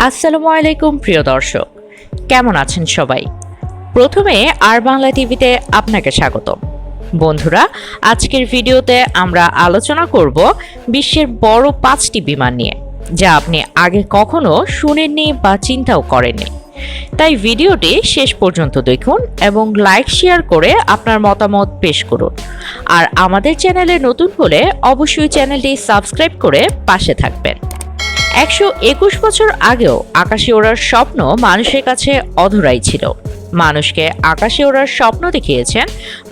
আসসালামু আলাইকুম প্রিয় দর্শক, কেমন আছেন সবাই? প্রথমে আর বাংলা টিভিতে আপনাকে স্বাগতম। বন্ধুরা, আজকের ভিডিওতে আমরা আলোচনা করব বিশ্বের বড় 5টি বিমান নিয়ে, যা আপনি আগে কখনো শুনেননি বা চিন্তাও করেননি। তাই ভিডিওটি শেষ পর্যন্ত দেখুন এবং লাইক শেয়ার করে আপনার মতামত পেশ করুন। আর আমাদের চ্যানেলে নতুন হলে অবশ্যই চ্যানেলটি সাবস্ক্রাইব করে পাশে থাকবেন। 121 বছর আগেও আকাশে ওড়ার স্বপ্ন মানুষের কাছে অধরাই ছিল। মানুষকে আকাশে ওড়ার স্বপ্ন দেখিয়েছেন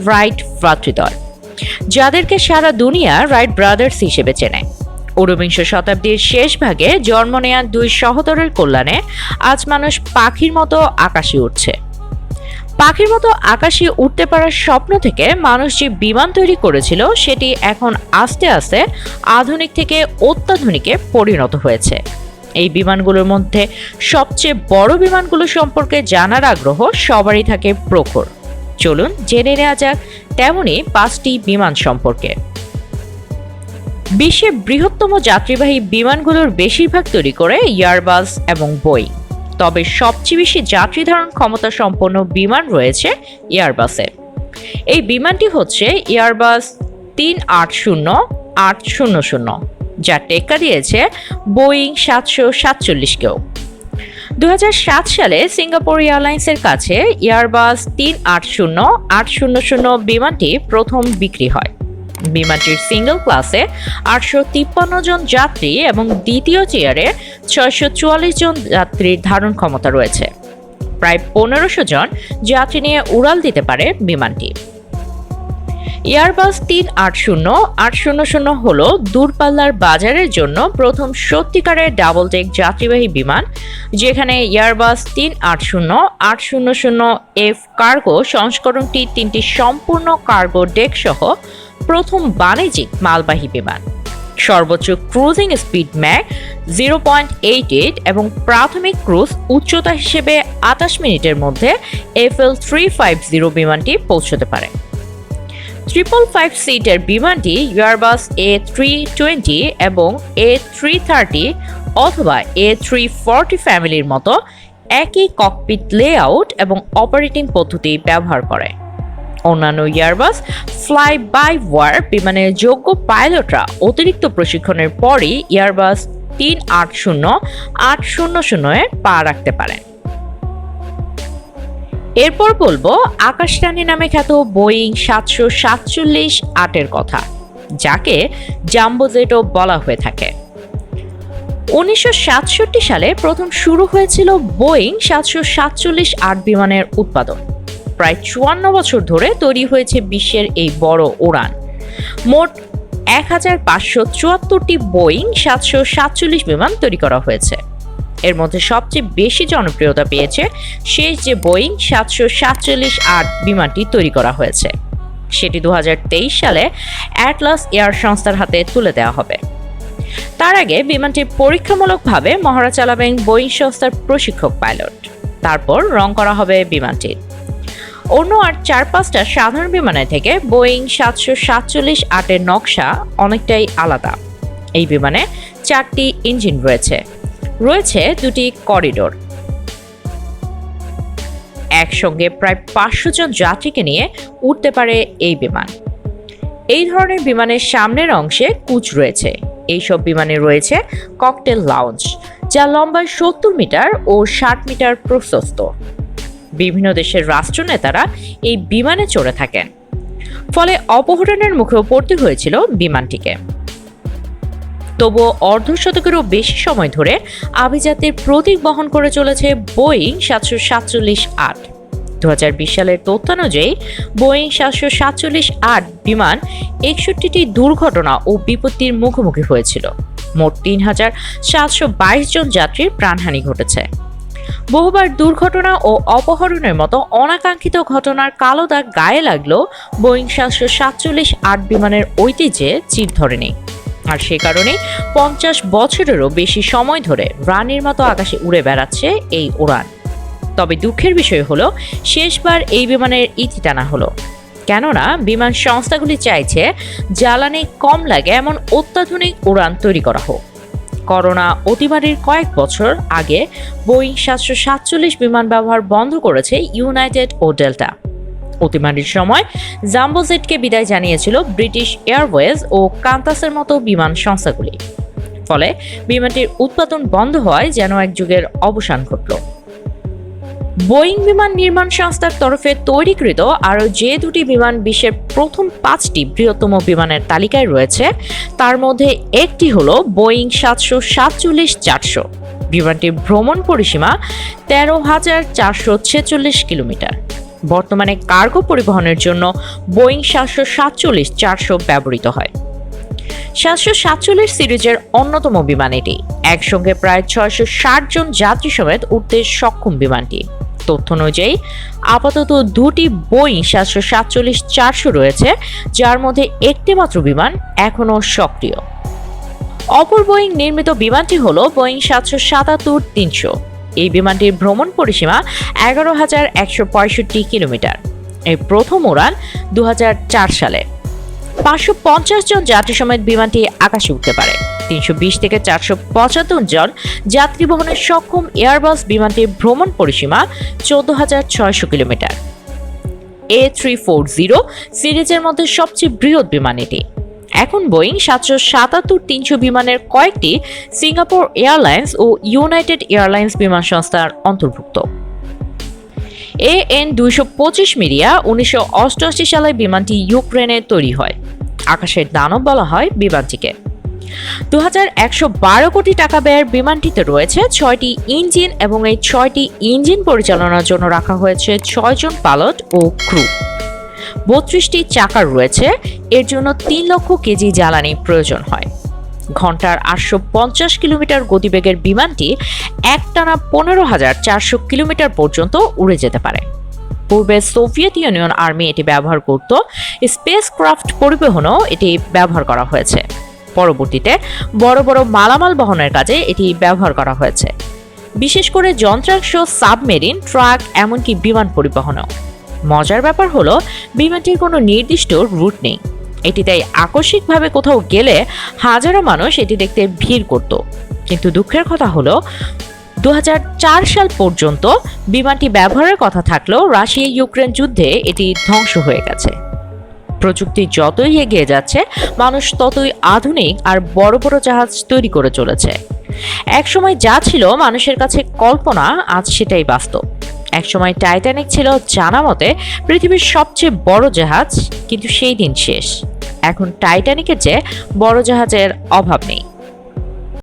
রাইট ভ্রাতৃদ্বয়, যাদেরকে সারা দুনিয়া রাইট ব্রাদার্স হিসেবে চেনে। ঊনবিংশ শতাব্দীর শেষ ভাগে জন্ম নেয়া দুই সহোদরের কল্যাণে আজ মানুষ পাখির মতো আকাশে উঠছে। পাখির মতো আকাশে উঠতে পারার স্বপ্ন থেকে মানুষ যে বিমান তৈরি করেছিল, সেটি এখন আস্তে আস্তে আধুনিক থেকে অত্যাধুনিকে পরিণত হয়েছে। এই বিমানগুলোর মধ্যে সবচেয়ে বড় বিমানগুলো সম্পর্কে জানার আগ্রহ সবারই থাকে প্রখর। চলুন জেনে নেওয়া যাক তেমনই 5টি বিমান সম্পর্কে। বিশ্বের বৃহত্তম যাত্রীবাহী বিমানগুলোর বেশিরভাগ তৈরি করে এয়ারবাস এবং বোয়িং। তবে সবচেয়ে বেশি যাত্রী ধারণ ক্ষমতা সম্পন্ন বিমান রয়েছে এয়ারবাসে। এই বিমানটি হচ্ছে এয়ারবাস 380-800, যা টেক্কা দিয়েছে বোয়িং 747-কেও। 2007 সালে সিঙ্গাপুর এয়ারলাইন্সের কাছে এয়ারবাস 380-800 বিমানটি প্রথম বিক্রি হয়। বিমানটির সিঙ্গল ক্লাসে 853 জন যাত্রী এবং দ্বিতীয় চেয়ারে 644 জন যাত্রীর ধারণ ক্ষমতা রয়েছে। প্রায় 1500 জন যাত্রী নিয়ে উড়াল দিতে পারে বিমানটি। এয়ারবাস 380-800 হল দূরপাল্লার বাজারের জন্য প্রথম সত্যিকারের ডাবল ডেক যাত্রীবাহী বিমান, যেখানে এয়ারবাস 380-800F কার্গো সংস্করণটি 3টি সম্পূর্ণ কার্গো ডেক সহ প্রথম বাণিজ্যিক মালবাহী বিমান। সর্বোচ্চ ক্রুজিং স্পিড ম্যাক 0.88 এবং প্রাথমিক ক্রুজ উচ্চতা হিসেবে 28 মিনিটের মধ্যে FL350 বিমানটি পৌঁছতে পারে। 555 সিটের বিমানটি এয়ারবাস A320 এবং A330 অথবা A340 ফ্যামিলির মতো একই ককপিট লেআউট এবং অপারেটিং পদ্ধতি ব্যবহার করে। অন্যান্য এয়ারবাস ফ্লাই বাই ওয়ার বিমানের যোগ্য পাইলটরা অতিরিক্ত প্রশিক্ষণের পরই এয়ারবাস 380-800-এ পা রাখতে পারেন। এরপর বলবো আকাশরানী নামে খ্যাত বোয়িং 747-8 কথা, যাকে জাম্বো জেটও বলা হয়ে থাকে। 1967 সালে প্রথম শুরু হয়েছিল বোয়িং 747-8 বিমানের উৎপাদন। প্রায় 54 বছর ধরে তৈরি হয়েছে বিশ্বের এই বড় উড়ান। মোট 1574টি বোয়িং 747 বিমান তৈরি করা হয়েছে। এর মধ্যে সবচেয়ে বেশি জনপ্রিয়তা পেয়েছে শেষ যে বোয়িং 747-8 বিমানটি তৈরি করা হয়েছে। সেটি 2023 সালে অ্যাটলাস এয়ার সংস্থার হাতে তুলে দেওয়া হবে। তার আগে বিমানটি পরীক্ষামূলকভাবে মহড়া চালাবেন বোয়িং সংস্থার প্রশিক্ষক পাইলট। তারপর রং করা হবে বিমানটি। অন্য আর 4-5টা সাধারণ বিমানের থেকে বোয়িং 747-8 নকশা অনেকটাই আলাদা। এই বিমানে 4টি ইঞ্জিন রয়েছে, 2টি করিডোর। একসঙ্গে প্রায় 500 জন যাত্রীকে নিয়ে উঠতে পারে এই বিমান। এই ধরনের বিমানের সামনের অংশে কুচ রয়েছে। এইসব বিমানে রয়েছে ককটেল লাউঞ্জ, যা লম্বায় 70 মিটার ও 60 মিটার প্রশস্ত। বিভিন্ন দেশের রাষ্ট্রনেতারা এই বিমানে চড়ে থাকেন, ফলে অপহরণের মুখেও পড়তে হয়েছিল বিমানটিকে। তবুও অর্ধশতকেরও বেশি সময় ধরে আভিজাত্যের প্রতীক বহন করে চলেছে বোয়িং 747-8। 2020 সালের তথ্যানুযায়ী বোয়িং 747-8 বিমান 61টি দুর্ঘটনা ও বিপত্তির মুখোমুখি হয়েছিল। মোট 3722 জন যাত্রীর প্রাণহানি ঘটেছে। বহুবার দুর্ঘটনা ও অপহরণের মতো অনাকাঙ্ক্ষিত ঘটনার কালো দাগ গায়ে লাগলেও বোয়িং 747-8 বিমানের ঐতিহ্যে চির ধরেনি। আর সে কারণেই 50 বছরেরও বেশি সময় ধরে রানীর মতো আকাশে উড়ে বেড়াচ্ছে এই উড়ান। তবে দুঃখের বিষয় হলো শেষবার এই বিমানের ইতি টানা হলো। কেননা বিমান সংস্থাগুলি চাইছে জ্বালানি কম লাগে এমন অত্যাধুনিক উড়ান তৈরি করা হোক। করোনা অতিমারির কয়েক বছর আগে বোয়িং 747 বিমান ব্যবহার বন্ধ করেছে ইউনাইটেড ও ডেল্টা। অতিমারির সময় জাম্বো জেটকে বিদায় জানিয়েছিল ব্রিটিশ এয়ারওয়েজ ও কান্তাসের মতো বিমান সংস্থাগুলি। ফলে বিমানটির উৎপাদন বন্ধ হওয়ায় যেন এক যুগের অবসান ঘটল। বোয়িং বিমান নির্মাণ সংস্থার তরফে তৈরিকৃত আরও যে দুটি বিমান বিশ্বের প্রথম 5টি বৃহত্তম বিমানের তালিকায় রয়েছে, তার মধ্যে একটি হলো বোয়িং 747-400। বিমানটির ভ্রমণ পরিসীমা 13,446 কিলোমিটার। বর্তমানে কার্গো পরিবহনের জন্য বোয়িং 747-400 ব্যবহৃত হয়। 747 সিরিজের অন্যতম বিমান এটি। একসঙ্গে প্রায় 660 জন যাত্রী সমেত উঠতে সক্ষম বিমানটি। তথ্য অনুযায়ী আপাতত দুটি বোয়িং 747-400 রয়েছে, যার মধ্যে একটি মাত্র বিমান এখনও সক্রিয়। অপর বোয়িং নির্মিত বিমানটি হল বোয়িং 777-300। এই বিমানটির ভ্রমণ পরিসীমা 11,165 কিলোমিটার। এর প্রথম উড়ান 2004 সালে। 550 জন যাত্রী সমেত বিমানটি আকাশে উঠতে পারে। 320 থেকে 475 জন যাত্রী বহনের সক্ষম এয়ারবাস বিমানটির ভ্রমণ পরিসীমা 14,600 কিলোমিটার। A340 সিরিজের মধ্যে সবচেয়ে বৃহৎ বিমান এটি। এখন বোয়িং 777-300 বিমানের কয়েকটি সিঙ্গাপুর এয়ারলাইন্স ও ইউনাইটেড এয়ারলাইন্স বিমান সংস্থার অন্তর্ভুক্ত। AN-225 মিডিয়া 1988 সালে বিমানটি ইউক্রেনে তৈরি হয়। আকাশের দানব বলা হয় বিমানটিকে। 2112 কোটি টাকা ব্যয়ের বিমানটিতে রয়েছে 6টি ইঞ্জিন এবং এই 6টি ইঞ্জিন পরিচালনার জন্য রাখা হয়েছে 6 জন পাইলট ও ক্রু। 32টি চাকা রয়েছে, এর জন্য 3 লক্ষ কেজি জ্বালানি প্রয়োজন হয়। ঘন্টার 850 কিলোমিটার গতিবেগের বিমানটি একটানা 15,400 কিলোমিটার পর্যন্ত উড়ে যেতে পারে। পূর্বে সোভিয়েত ইউনিয়ন আর্মি এটি ব্যবহার করত। স্পেস ক্রাফট পরিবহনেও এটি ব্যবহার করা হয়েছে। পরবর্তীতে বড় বড় মালামাল বহনের কাজে এটি ব্যবহার করা হয়েছে, বিশেষ করে যন্ত্রাংশ, সাবমেরিন, ট্রাক, এমনকি বিমান পরিবহনেও। মজার ব্যাপার হলো বিমানটির কোনো নির্দিষ্ট রুট নেই। এটি তাই আকস্মিকভাবে কোথাও গেলে হাজারো মানুষ এটি দেখতে ভিড় করত। কিন্তু দুঃখের কথা হলো 2004 সাল পর্যন্ত বিমানটি ব্যবহারের কথা থাকলেও রাশিয়া ইউক্রেন যুদ্ধে এটি ধ্বংস হয়ে গেছে। প্রযুক্তি যতই এগিয়ে যাচ্ছে, মানুষ ততই আধুনিক আর বড় বড় জাহাজ তৈরি করে চলেছে। একসময় যা ছিল মানুষের কাছে কল্পনা, আজ সেটাই বাস্তব। একসময় টাইটানিক ছিল জানা মতে পৃথিবীর সবচেয়ে বড় জাহাজ, কিন্তু সেই দিন শেষ। এখন টাইটানিকের চেয়ে বড় জাহাজের অভাব নেই।